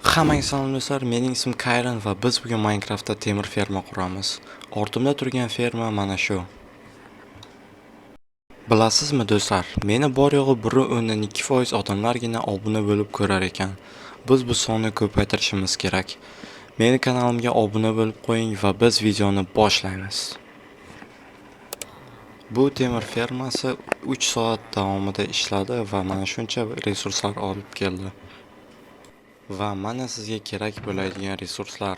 Hammaga salom do'stlar, mening ismim Kayran va biz bugun Minecraftda temir ferma quramiz. Ortimda turgan ferma mana shu. Bilasizmi do'stlar, meni bor yo'g'i 1.2% odamlargina obuna bo'lib ko'rar ekan. Biz bu sonni ko'paytirishimiz kerak. Meni kanalimga obuna bo'lib qo'ying va biz videoni boshlaymiz. Bu temir fermasi 3 soat davomida ishladi va mana shuncha resurslar olib keldi. Va mana sizga kerak bo'ladigan resurslar.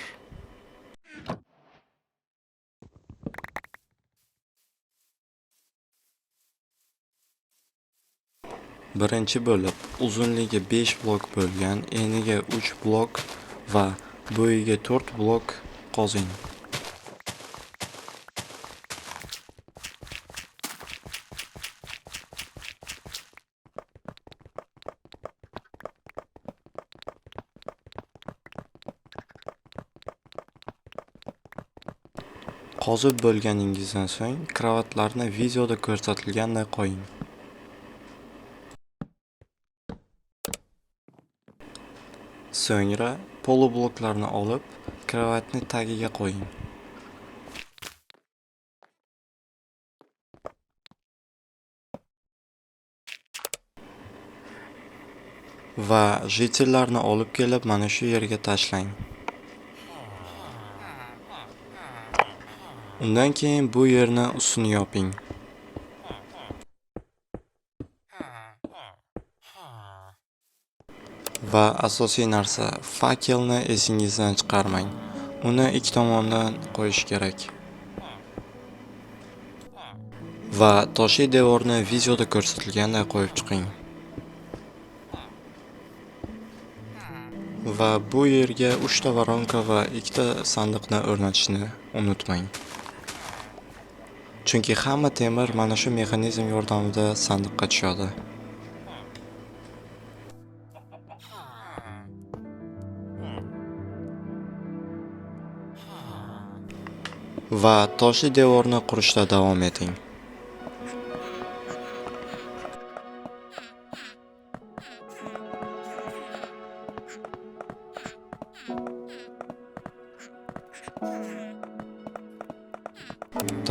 Birinchi bo'lib, uzunligi 5 blok bo'lgan, eniga 3 blok va bo'yiga 4 blok qozing. Qozib bo'lganingizdan so'ng kravatlarni videoda ko'rsatilganday qo'ying. So'ngra polobloklarni olib, kravatni tagiga qo'ying. Va jitellarni olib kelib mana shu yerga tashlang. Undan keyin bu yerni ustini yoping. Va asosiy narsa, fakelni esingizdan chiqarmang. Uni ikki tomondan qo'yish kerak. Va toshli devorni videoda ko'rsatilganday qo'yib chiqing. Va bu yerga 3 ta varonka va 2 ta sandiqni o'rnatishni unutmang. Chunki hamma temir mana shu mexanizm yordamida sandiqqa tushadi. Va toshli devorni qurishda davom eting.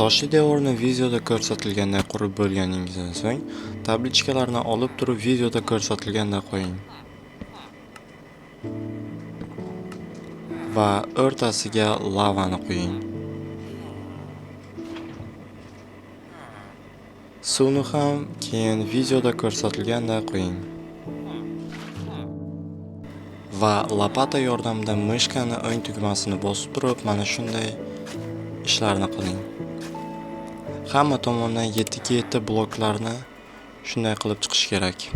Toshli devorni videoda ko'rsatilganday qurib bo'lganingizdan so'ng, tablichkalarni olib turib videoda ko'rsatilganday qo'ying. Va o'rtasiga lavani qo'ying. Suvni ham keyin videoda ko'rsatilganday qo'ying. Va lopata yordamida mishkani o'ng tugmasini bosib turib, mana shunday ishlarni qiling. Hamma tomondan 7 bloklarni shunday qilib chiqish kerak.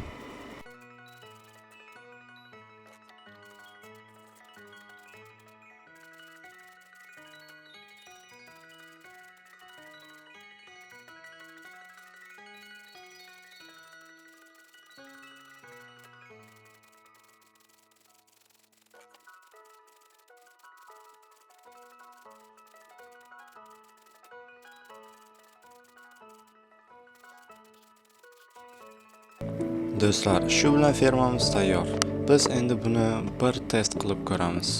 Do'stlar, shu bilan fermamiz tayyor. Biz endi buni bir test qilib ko'ramiz.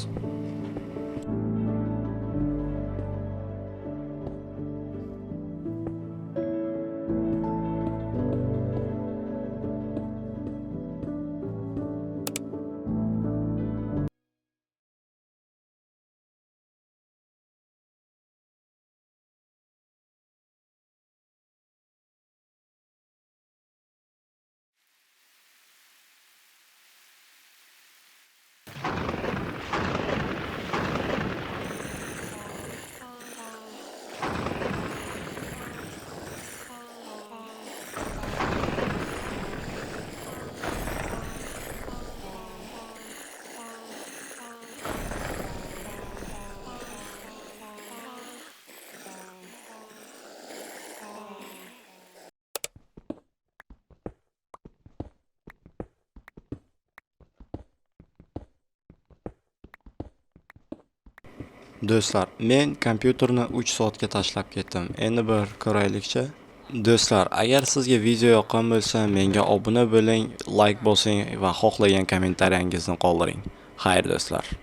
Do'stlar, men kompyuterni 3 soatga tashlab ketdim. Endi bir ko'raylikchi. Do'stlar, agar sizga video yoqqan bo'lsa, menga obuna bo'ling, like bosing va xohlagan kommentariyangizni qoldiring. Xayr do'stlar.